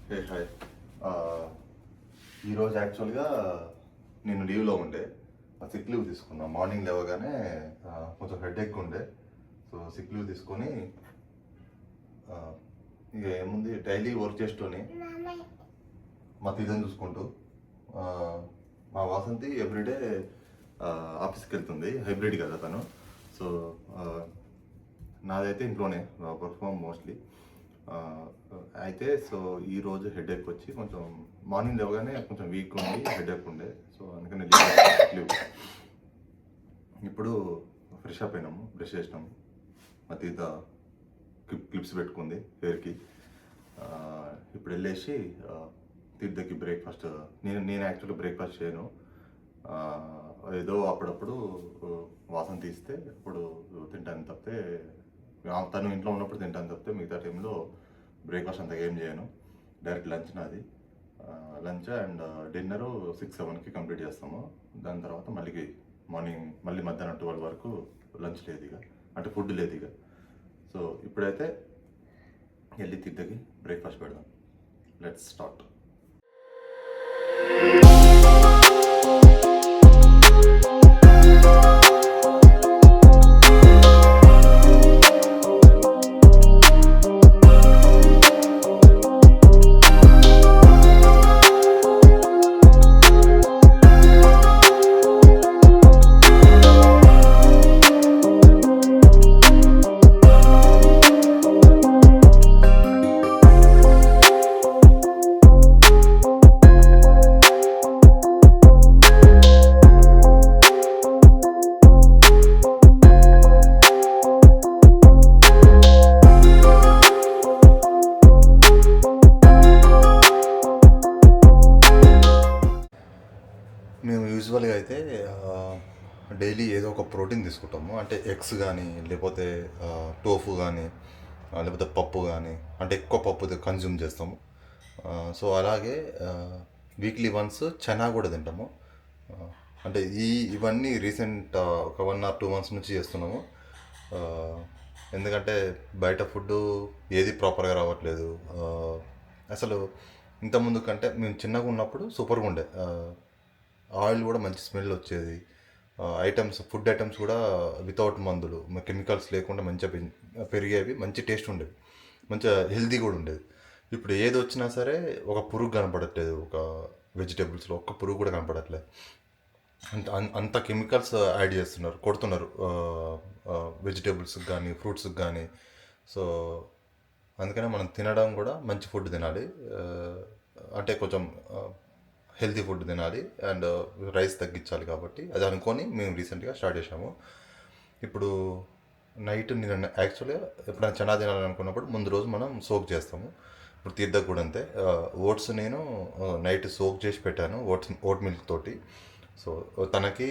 Hey hi. ఈరోజు యాక్చువల్గా నేను లీవ్లో ఉండే సిక్ లీవ్ తీసుకున్నా. మార్నింగ్ లేవగానే కొంచెం హెడేక్ ఉండే, సో సిక్ లీవ్ తీసుకొని ఇక ఏముంది డైలీ వర్క్ చేస్తూనే మా తీదని చూసుకుంటూ మా వాసంతి ఎవ్రీడే ఆఫీస్కి వెళ్తుంది. హైబ్రిడ్ కదా తను. సో నాదైతే ఇంట్లోనే వర్క్ ఫ్రమ్ మోస్ట్లీ. అయితే సో ఈరోజు హెడేక్ వచ్చి కొంచెం మార్నింగ్ లేవగానే కొంచెం వీక్ ఉండి హెడేక్ ఉండే, సో అందుకని లీవ్. ఇప్పుడు ఫ్రెష్ అప్ అయినాము, బ్రష్ చేసినాము, మా తీత క్లిప్స్ పెట్టుకుంది హెయిర్కి. ఇప్పుడు వెళ్ళేసి తీర్థకి బ్రేక్ఫాస్ట్. నేను యాక్చువల్లీ బ్రేక్ఫాస్ట్ చేయను, ఏదో అప్పుడప్పుడు వాసన తీస్తే అప్పుడు తింటాను తప్పితే, తను ఇంట్లో ఉన్నప్పుడు తింటాను తప్పితే మిగతా టైంలో బ్రేక్ఫాస్ట్ అంతగా ఏం చేయను. డైరెక్ట్ లంచ్ నాది. లంచ్ అండ్ డిన్నరు 6-7కి కంప్లీట్ చేస్తాము. దాని తర్వాత మళ్ళీ మధ్యాహ్నం 12 వరకు లంచ్ లేదు ఇక, అంటే ఫుడ్ లేదు ఇక. సో ఇప్పుడైతే వెళ్ళి తిద్దకి బ్రేక్ఫాస్ట్ పెడదాం. Let's start. మేము యూజువల్గా అయితే డైలీ ఏదో ఒక ప్రోటీన్ తీసుకుంటాము. అంటే ఎగ్స్ కానీ, లేకపోతే టోఫు కానీ, లేకపోతే పప్పు కానీ, అంటే ఎక్కువ పప్పు కన్జ్యూమ్ చేస్తాము. సో అలాగే వీక్లీ వన్స్ చనా కూడా తింటాము. అంటే ఇవన్నీ రీసెంట్ ఒక 1 or 2 months నుంచి చేస్తున్నాము. ఎందుకంటే బయట ఫుడ్ ఏది ప్రాపర్గా రావట్లేదు. అసలు ఇంతకుముందు కంటే మేము చిన్నగా ఉన్నప్పుడు సూపర్గా ఉండే. ఆయిల్ కూడా మంచి స్మెల్ వచ్చేది. ఫుడ్ ఐటమ్స్ కూడా వితౌట్ మందులు, కెమికల్స్ లేకుండా మంచిగా పెరిగేవి, మంచి టేస్ట్ ఉండేవి, మంచిగా హెల్తీ కూడా ఉండేది. ఇప్పుడు ఏది వచ్చినా సరే ఒక పురుగు కనపడట్లేదు, ఒక వెజిటేబుల్స్లో ఒక్క పురుగు కూడా కనపడట్లేదు. అంత కెమికల్స్ యాడ్ చేస్తున్నారు, కొడుతున్నారు వెజిటేబుల్స్కి కానీ, ఫ్రూట్స్కి కానీ. సో అందుకనే మనం తినడం కూడా మంచి ఫుడ్ తినాలి, అంటే కొంచెం హెల్తీ ఫుడ్ తినాలి అండ్ రైస్ తగ్గించాలి. కాబట్టి అది అనుకొని మేము రీసెంట్గా స్టార్ట్ చేసాము. ఇప్పుడు నైట్ నేను యాక్చువల్గా ఎప్పుడైనా చనా తినాలనుకున్నప్పుడు ముందు రోజు మనం సోక్ చేస్తాము. ఇప్పుడు తీర్థకు కూడా అంతే. ఓట్స్ నేను నైట్ సోక్ చేసి పెట్టాను, ఓట్ మిల్క్ తోటి. సో తనకి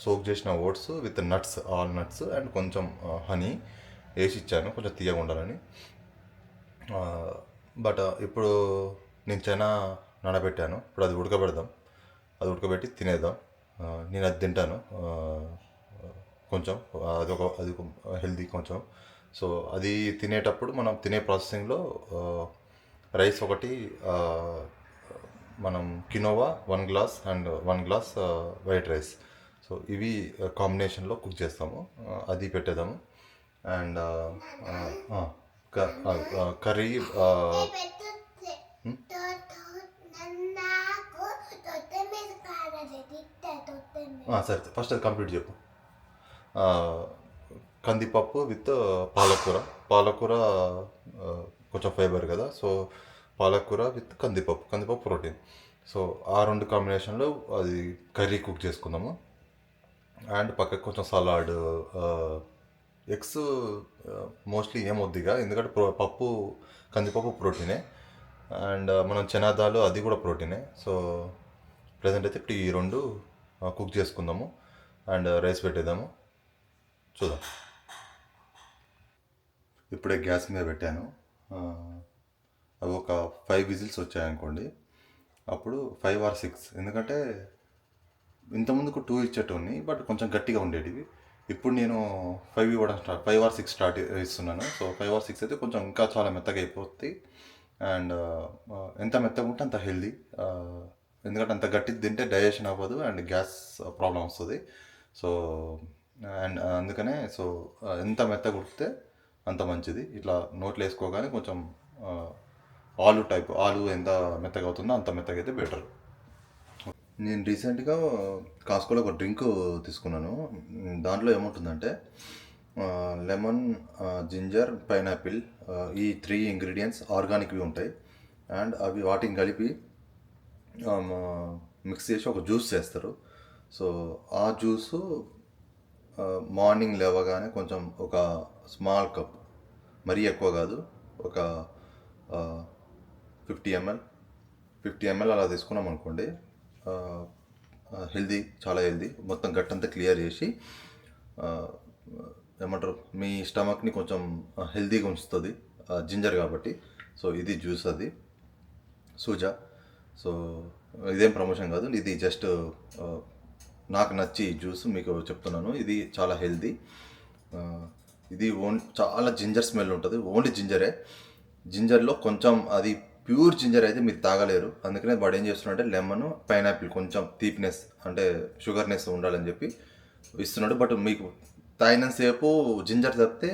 సోక్ చేసిన oats with nuts, all nuts and కొంచెం హనీ వేసి ఇచ్చాను, కొంచెం తీయగా ఉండాలని. బట్ ఇప్పుడు నేను చనా నానబెట్టాను, ఇప్పుడు అది ఉడకబెడదాం. అది ఉడకబెట్టి తినేద్దాం. నేను అది తింటాను కొంచెం, అది హెల్తీ కొంచెం. సో అది తినేటప్పుడు మనం తినే ప్రాసెసింగ్లో రైస్ ఒకటి, మనం quinoa 1 glass and 1 glass white rice, so ఇవి కాంబినేషన్లో కుక్ చేస్తాము. అది పెట్టేద్దాము. అండ్ కర్రీ సరే, ఫస్ట్ అది కంప్లీట్ చెప్పు. కందిపప్పు విత్ పాలకూర కొంచెం ఫైబర్ కదా, సో పాలకూర విత్ కందిపప్పు ప్రోటీన్. సో ఆ 2 కాంబినేషన్లో అది కర్రీ కుక్ చేసుకుందాము. అండ్ పక్కకు కొంచెం సలాడ్, ఎగ్స్ మోస్ట్లీ ఏమొద్దిగా, ఎందుకంటే కందిపప్పు ప్రోటీనే, అండ్ మనం చనాదాలు అది కూడా ప్రోటీనే. సో ప్రజెంట్ అయితే ఇప్పుడు ఈ 2 కుక్ చేసుకుందాము అండ్ రైస్ పెట్టేద్దాము. చూద్దాం. ఇప్పుడే గ్యాస్ మీద పెట్టాను. అవి ఒక 5 విజిల్స్ వచ్చాయనుకోండి, అప్పుడు 5 or 6, ఎందుకంటే ఇంతకుముందుకు 2 ఇచ్చేటోని, బట్ కొంచెం గట్టిగా ఉండేటివి. ఇప్పుడు నేను 5 or 6 స్టార్ట్ ఇస్తున్నాను. సో 5 or 6 అయితే కొంచెం ఇంకా చాలా మెత్తగా అయిపోతుంది అండ్ ఎంత మెత్తగా ఉంటే అంత హెల్దీ. ఎందుకంటే అంత గట్టిది తింటే డైజెషన్ అవ్వదు అండ్ గ్యాస్ ప్రాబ్లం వస్తుంది. సో అండ్ అందుకనే సో ఎంత మెత్తగా ఉడికితే అంత మంచిది. ఇట్లా నోట్లో వేసుకోగానే కొంచెం ఆలు ఎంత మెత్తగా అవుతుందో అంత మెత్తగా అయితే బెటర్. నేను రీసెంట్గా కాస్కోలో ఒక డ్రింక్ తీసుకున్నాను. దాంట్లో ఏముంటుందంటే లెమన్, జింజర్, పైనాపిల్, ఈ 3 ఇంగ్రీడియంట్స్ ఆర్గానిక్వి ఉంటాయి. అండ్ అవి వాటిని కలిపి మిక్స్ చేసి ఒక జ్యూస్ చేస్తారు. సో ఆ జ్యూసు మార్నింగ్ లేవగానే కొంచెం ఒక స్మాల్ కప్, మరీ ఎక్కువ కాదు, ఒక 50 ml అలా తీసుకున్నాం అనుకోండి. హెల్దీ, చాలా హెల్దీ. మొత్తం గట్టంతా క్లియర్ చేసి ఏమంటారు మీ స్టమక్ని కొంచెం హెల్దీగా ఉంచుతుంది జింజర్ కాబట్టి. సో ఇది జ్యూస్, అది సూజా. సో ఇదేం ప్రమోషన్ కాదు, ఇది జస్ట్ నాకు నచ్చి జ్యూస్ మీకు చెప్తున్నాను. ఇది చాలా హెల్దీ. ఇది చాలా జింజర్ స్మెల్ ఉంటుంది, ఓన్లీ జింజరే. జింజర్లో కొంచెం అది ప్యూర్ జింజర్ అయితే మీరు తాగలేరు. అందుకనే వాడు ఏం చేస్తున్నాడంటే లెమన్, పైనాపిల్ కొంచెం తీపినెస్ అంటే షుగర్నెస్ ఉండాలని చెప్పి ఇస్తున్నాడు. బట్ మీకు తాగినంతసేపు జింజర్ తప్పితే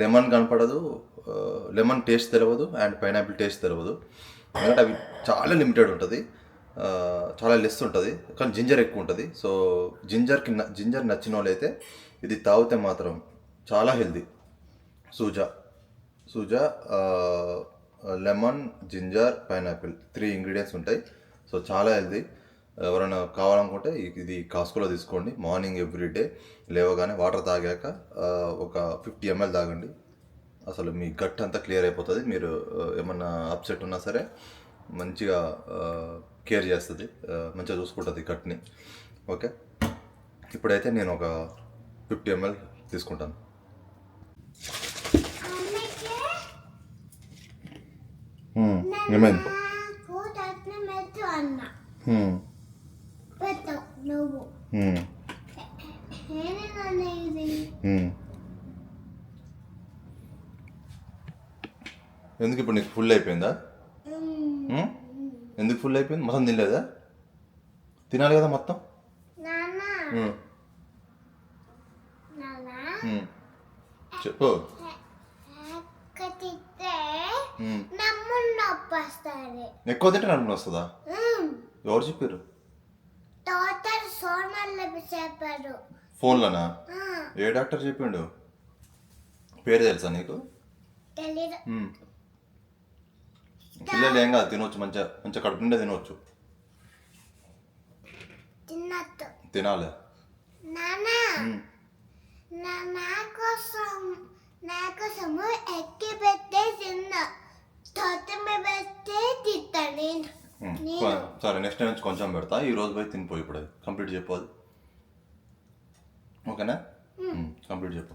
లెమన్ కనపడదు, లెమన్ టేస్ట్ తెలియదు అండ్ పైనాపిల్ టేస్ట్ తెలియదు. ఎందుకంటే అవి చాలా లిమిటెడ్ ఉంటుంది, చాలా లెస్ ఉంటుంది, కానీ జింజర్ ఎక్కువ ఉంటుంది. సో జింజర్ నచ్చిన వాళ్ళు అయితే ఇది తాగితే మాత్రం చాలా healthy. Suja, lemon, ginger, pineapple 3 ingredients ఉంటాయి. సో చాలా హెల్దీ. ఎవరైనా కావాలనుకుంటే ఇది కాస్కోలో తీసుకోండి. మార్నింగ్ ఎవ్రీడే లేవగానే వాటర్ తాగాక ఒక 50 ml తాగండి. అసలు మీ గట్ అంతా క్లియర్ అయిపోతుంది. మీరు ఏమన్నా అప్సెట్ ఉన్నా సరే మంచిగా కేర్ చేస్తుంది, మంచిగా చూసుకుంటుంది గట్ని. ఓకే, ఇప్పుడైతే నేను ఒక 50 ml తీసుకుంటాను. ఏమైంది? ఎందుకు ఇప్పుడు నీకు ఫుల్ అయిపోయిందా? ఎందుకు ఫుల్ అయిపోయింది? మొత్తం తినలేదా? తినాలి కదా మొత్తం. చెప్పు. ఎక్కువ తింటే నడుము వస్తుందా? ఎవరు చెప్పారు? ఫోన్లోనా? ఏ డాక్టర్ చెప్పిండు? పేరు తెలుసా నీకు? పిల్లలు ఏం కాదు, తినవచ్చు. మంచిగా కడుపు నిండా తినవచ్చు. తినాలి. సరే, నెక్స్ట్ నుంచి కొంచెం పెడతా. ఈ రోజు పోయి తినిపోయి ఇప్పుడు కంప్లీట్ చెప్పు. ఓకేనా? కంప్లీట్ చెప్పు.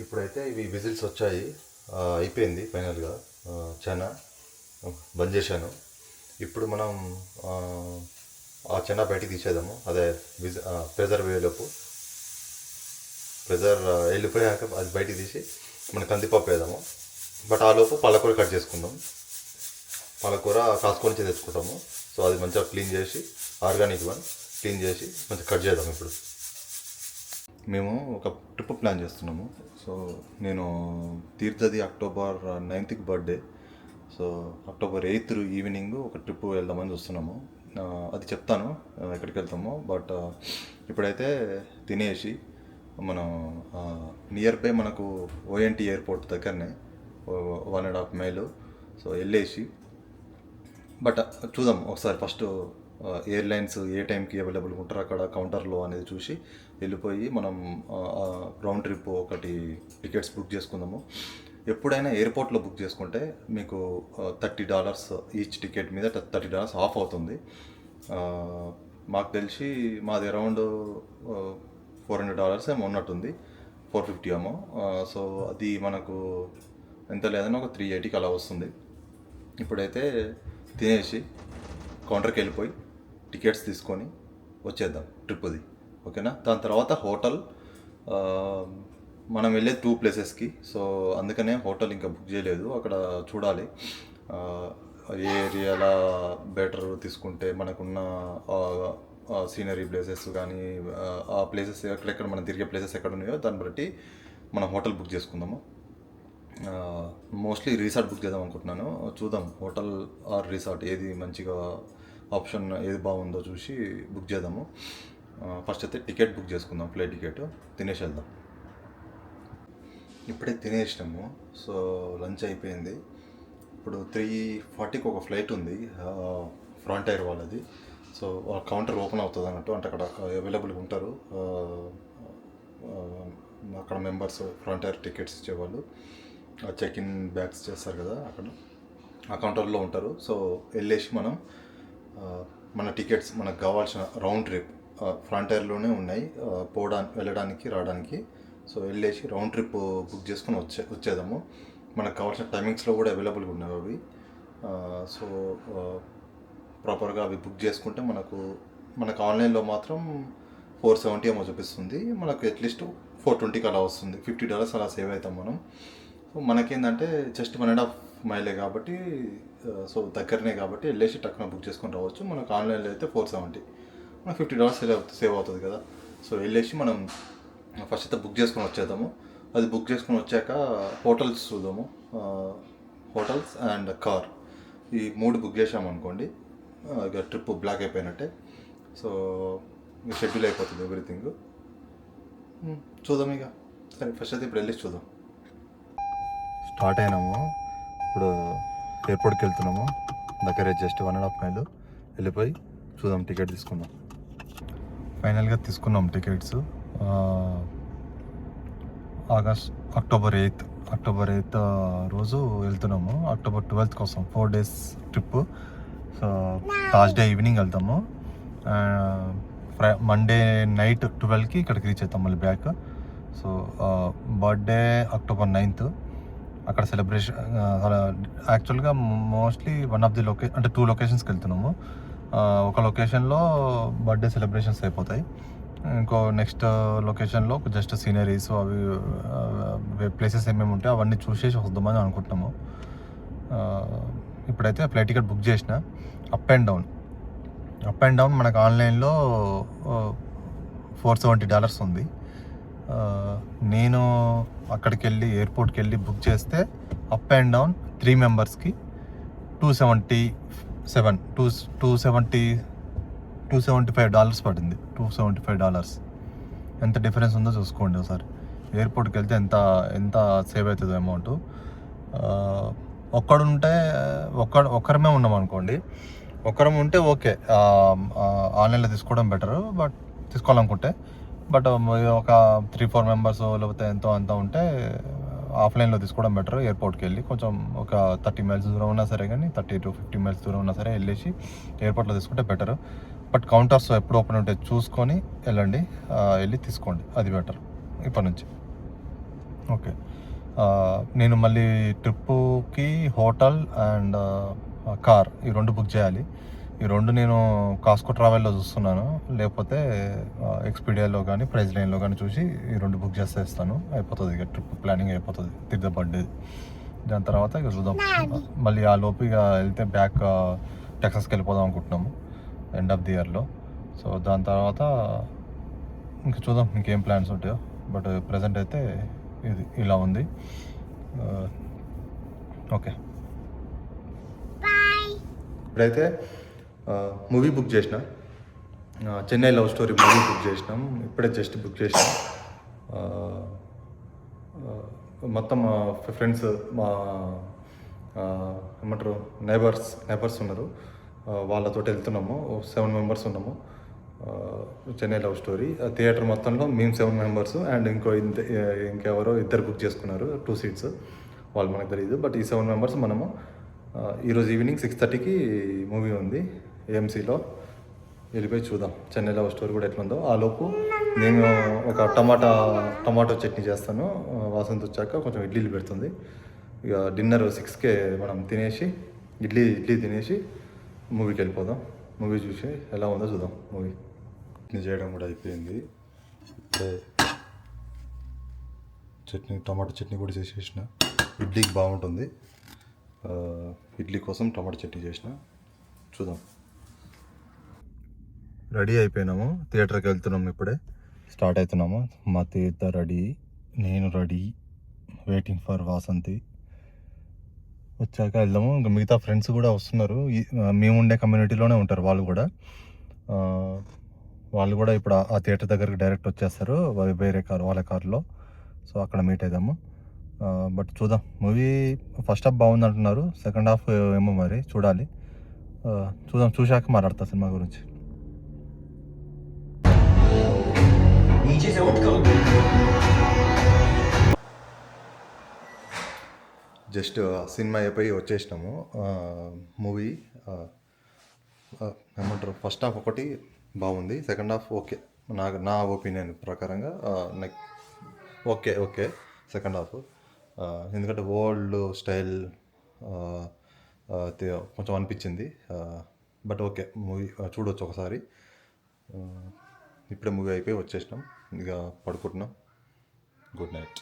ఇప్పుడైతే ఇవి విజిల్స్ వచ్చాయి, అయిపోయింది ఫైనల్గా. చెన బంద్ చేశాను. ఇప్పుడు మనం ఆ చెన బయటికి తీసేద్దాము. అదే ప్రెజర్ వేయలోపు, ప్రెజర్ వెళ్ళిపోయాక అది బయటికి తీసి మనం కందిపప్పు వేద్దాము. బట్ ఆ లోపు పాలకూర కట్ చేసుకుందాం. పాలకూర కాసుకొని తెచ్చుకుంటాము. సో అది మంచిగా క్లీన్ చేసి, ఆర్గానిక్ వన్ క్లీన్ చేసి మంచిగా కట్ చేద్దాం. ఇప్పుడు మేము ఒక ట్రిప్ ప్లాన్ చేస్తున్నాము. సో నేను తీర్థది October 9th birthday. So October 8th evening ఒక ట్రిప్ వెళ్దామని చూస్తున్నాము. అది చెప్తాను ఎక్కడికి వెళ్తామో. బట్ ఇప్పుడైతే తినేసి మనం నియర్ బై మనకు ONT ఎయిర్పోర్ట్ దగ్గరనే 1.5 మైల్. సో వెళ్ళేసి బట్ చూద్దాం ఒకసారి. ఫస్ట్ ఎయిర్లైన్స్ ఏ టైంకి అవైలబుల్గా ఉంటారో అక్కడ కౌంటర్లో అనేది చూసి వెళ్ళిపోయి మనం రౌండ్ ట్రిప్ ఒకటి టికెట్స్ బుక్ చేసుకుందాము. ఎప్పుడైనా ఎయిర్పోర్ట్లో బుక్ చేసుకుంటే మీకు $30 ఈచ్ టికెట్ మీద $30 ఆఫ్ అవుతుంది. మాకు తెలిసి మాది అరౌండ్ $400 ఏమో ఉన్నట్టుంది, 450 ఏమో. సో అది మనకు ఎంత లేదని ఒక 380కి అలా వస్తుంది. ఇప్పుడైతే తినేసి కౌంటర్కి వెళ్ళిపోయి టికెట్స్ తీసుకొని వచ్చేద్దాం ట్రిప్ది. ఓకేనా? దాని తర్వాత హోటల్ మనం వెళ్ళే 2 ప్లేసెస్కి. సో అందుకనే హోటల్ ఇంకా బుక్ చేయలేదు. అక్కడ చూడాలి ఏ ఏరియాలో బెటర్ తీసుకుంటే మనకున్న సీనరీ ప్లేసెస్ కానీ ఆ ప్లేసెస్ ఎక్కడెక్కడ మనం తిరిగే ప్లేసెస్ ఎక్కడ ఉన్నాయో దాన్ని బట్టి మనం హోటల్ బుక్ చేసుకుందాము. మోస్ట్లీ రిసార్ట్ బుక్ చేద్దాం అనుకుంటున్నాను. చూద్దాం హోటల్ ఆర్ రిసార్ట్ ఏది మంచిగా ఆప్షన్ ఏది బాగుందో చూసి బుక్ చేద్దాము. ఫస్ట్ అయితే టికెట్ బుక్ చేసుకుందాం, ఫ్లైట్ టికెట్. తినేసి వెళ్దాం. ఇప్పుడే తినేసినాము. సో లంచ్ అయిపోయింది. ఇప్పుడు 3:40కి ఒక ఫ్లైట్ ఉంది ఫ్రాంటైర్ వాళ్ళది. సో వాళ్ళ కౌంటర్ ఓపెన్ అవుతుంది అన్నట్టు, అంటే అక్కడ అవైలబుల్గా ఉంటారు అక్కడ మెంబర్స్, ఫ్రాంటైర్ టికెట్స్ ఇచ్చేవాళ్ళు. చెక్ ఇన్ బ్యాగ్స్ చేస్తారు కదా, అక్కడ ఆ కౌంటర్లో ఉంటారు. సో వెళ్ళేసి మనం మన టికెట్స్ మనకు కావాల్సిన రౌండ్ ట్రిప్ ఫ్రాంటైర్లోనే ఉన్నాయి, వెళ్ళడానికి రావడానికి. సో వెళ్ళేసి రౌండ్ ట్రిప్ బుక్ చేసుకుని వచ్చేద్దాము. మనకు కావాల్సిన టైమింగ్స్లో కూడా అవైలబుల్గా ఉన్నాయి అవి. సో ప్రాపర్గా అవి బుక్ చేసుకుంటే మనకు ఆన్లైన్లో మాత్రం $470 ఏమో చూపిస్తుంది. మనకు అట్లీస్ట్ $420కి అలా వస్తుంది. $50 అలా సేవ్ అవుతాం మనం. సో మనకేంటంటే జస్ట్ 1.5 మైలే కాబట్టి, సో దగ్గరనే కాబట్టి వెళ్ళేసి టక్కున బుక్ చేసుకొని రావచ్చు. మనకు ఆన్లైన్లో అయితే $470, మనకు $50 సేవ్ అవుతుంది కదా. సో వెళ్ళేసి మనం ఫస్ట్ అయితే బుక్ చేసుకొని వచ్చేద్దాము. అది బుక్ చేసుకొని వచ్చాక హోటల్స్ చూద్దాము. హోటల్స్ అండ్ కార్, ఈ 3 బుక్ చేసామనుకోండి ఇక ట్రిప్ బ్లాక్ అయిపోయినట్టే. సో షెడ్యూల్ అయిపోతుంది ఎవ్రీథింగ్. చూద్దాం ఇక. సరే ఫస్ట్ అయితే ఇప్పుడు వెళ్ళేసి చూద్దాం. స్టార్ట్ అయినాము. ఇప్పుడు ఎయిర్పోర్ట్కి వెళ్తున్నాము. దగ్గరే జస్ట్ 1.5 మైలు. వెళ్ళిపోయి చూద్దాం, టికెట్ తీసుకుందాం. ఫైనల్గా తీసుకున్నాం టికెట్స్. అక్టోబర్ 8th రోజు వెళ్తున్నాము. అక్టోబర్ 12th కోసం 4 days trip. So Thursday evening వెళ్తాము. మండే నైట్ 12కి ఇక్కడికి రీచ్ అవుతాం మళ్ళీ back. So birthday October 9th. అక్కడ సెలబ్రేషన్ యాక్చువల్గా మోస్ట్లీ అంటే 2 లొకేషన్స్కి వెళ్తున్నాము. ఒక లొకేషన్లో బర్త్డే సెలబ్రేషన్స్ అయిపోతాయి. ఇంకో నెక్స్ట్ లొకేషన్లో జస్ట్ సీనరీస్ అవి ప్లేసెస్ ఏమేమి ఉంటాయో అవన్నీ చూసేసి వద్దామని అనుకుంటున్నాము. ఇప్పుడైతే ఫ్లైట్ టికెట్ బుక్ చేసిన. అప్ అండ్ డౌన్ మనకు ఆన్లైన్లో $470 ఉంది. నేను అక్కడికి వెళ్ళి ఎయిర్పోర్ట్కి వెళ్ళి బుక్ చేస్తే అప్ అండ్ డౌన్ 3 మెంబర్స్కి $275 పడింది. $275 ఎంత డిఫరెన్స్ ఉందో చూసుకోండి ఒకసారి. ఎయిర్పోర్ట్కి వెళ్తే ఎంత సేవ్ అవుతుందో అమౌంట్. ఒక్కరమే ఉన్నాం అనుకోండి, ఒక్కరం ఉంటే ఓకే, ఆన్లైన్లో తీసుకోవడం బెటర్. బట్ తీసుకోవాలనుకుంటే ఒక 3-4 మెంబర్స్ లేకపోతే అంత ఉంటే ఆఫ్లైన్లో తీసుకోవడం బెటర్. ఎయిర్పోర్ట్కి వెళ్ళి కొంచెం ఒక 30 మైల్స్ దూరం ఉన్నా సరే, కానీ 30 to 50 మైల్స్ దూరం ఉన్నా సరే వెళ్ళేసి ఎయిర్పోర్ట్లో తీసుకుంటే బెటర్. బట్ కౌంటర్స్ ఎప్పుడు ఓపెన్ ఉంటే చూసుకొని వెళ్ళండి, వెళ్ళి తీసుకోండి, అది బెటర్ ఇప్పటి నుంచి. ఓకే, నేను మళ్ళీ ట్రిప్పుకి హోటల్ అండ్ కార్ ఈ 2 బుక్ చేయాలి. ఈ 2 నేను కాస్కో ట్రావెల్లో చూస్తున్నాను, లేకపోతే ఎక్స్పీడియాలో కానీ ప్రైజ్ లైన్లో కానీ చూసి ఈ 2 బుక్ చేస్తాను. అయిపోతుంది ఇక ట్రిప్ ప్లానింగ్ అయిపోతుంది తిరిగి బర్త్డే. దాని తర్వాత ఇక చూద్దాం. మళ్ళీ ఆ లోపు ఇక వెళ్తే బ్యాక్ టెక్సాస్కి వెళ్ళిపోదాం అనుకుంటున్నాము ఎండ్ ఆఫ్ ది ఇయర్లో. సో దాని తర్వాత ఇంకా చూద్దాం ఇంకేం ప్లాన్స్ ఉంటాయో. బట్ ప్రజెంట్ అయితే ఇది ఇలా ఉంది. ఓకే, ఇప్పుడైతే మూవీ బుక్ చేసిన, Chennai love story movie book చేసినాం. ఇప్పుడే జస్ట్ బుక్ చేసినాం. మొత్తం మా ఫ్రెండ్స్, మా ఏమంటారు నైబర్స్ ఉన్నారు, వాళ్ళతో వెళ్తున్నాము. 7 మెంబర్స్ ఉన్నాము. చెన్నై లవ్ స్టోరీ థియేటర్ మొత్తంలో మేము 7 మెంబర్స్ అండ్ ఇంకెవరో 2 బుక్ చేసుకున్నారు 2 seats. వాళ్ళు మనకు తెలియదు. బట్ ఈ 7 మెంబర్స్ మనము ఈరోజు ఈవినింగ్ 6:30కి మూవీ ఉంది ఏఎంసీలో. వెళ్ళిపోయి చూద్దాం చెన్నై లవ్ స్టోరీ కూడా ఎట్లుందో. ఆ లోపు నేను ఒక టమాటో చట్నీ చేస్తాను. వాసంతి వచ్చాక కొంచెం ఇడ్లీలు పెడుతుంది. ఇక డిన్నర్ 6కే మనం తినేసి ఇడ్లీ తినేసి మూవీకి వెళ్ళిపోదాం. మూవీ చూసి ఎలా ఉందో చూద్దాం. మూవీ చేయడం కూడా అయిపోయింది. చట్నీ, టమాటా చట్నీ కూడా చేసేసిన. ఇడ్లీకి బాగుంటుంది. ఇడ్లీ కోసం టమాటా చట్నీ చేసిన. చూద్దాం. రెడీ అయిపోయినాము, థియేటర్కి వెళ్తున్నాము. ఇప్పుడే స్టార్ట్ అవుతున్నాము. మా తీర్థ రెడీ, నేను రెడీ, వెయిటింగ్ ఫర్ వాసంతి. వచ్చాక వెళ్దాము. ఇంకా మిగతా ఫ్రెండ్స్ కూడా వస్తున్నారు. మేము ఉండే కమ్యూనిటీలోనే ఉంటారు వాళ్ళు కూడా. వాళ్ళు కూడా ఇప్పుడు ఆ థియేటర్ దగ్గరికి డైరెక్ట్ వచ్చేస్తారు వేరే కారు, వాళ్ళ కారులో. సో అక్కడ మీట్ అవుదాము. బట్ చూద్దాం. మూవీ ఫస్ట్ హాఫ్ బాగుంది అంటున్నారు, సెకండ్ హాఫ్ ఏమో మరి చూడాలి. చూద్దాం, చూశాక మాట్లాడతా సినిమా గురించి. జస్ట్ సినిమా అయిపోయి వచ్చేసినాము. మూవీ ఏమంటారు, ఫస్ట్ హాఫ్ ఒకటి బాగుంది, సెకండ్ హాఫ్ ఓకే. నా ఒపీనియన్ ప్రకారంగా ఓకే ఓకే సెకండ్ హాఫ్. ఎందుకంటే ఓల్డ్ స్టైల్ కొంచెం అనిపించింది. బట్ ఓకే, మూవీ చూడొచ్చు ఒకసారి. ఇప్పుడే మూవీ అయిపోయి వచ్చేసినాం, ఇక పడుకుంటున్నాం. Good night.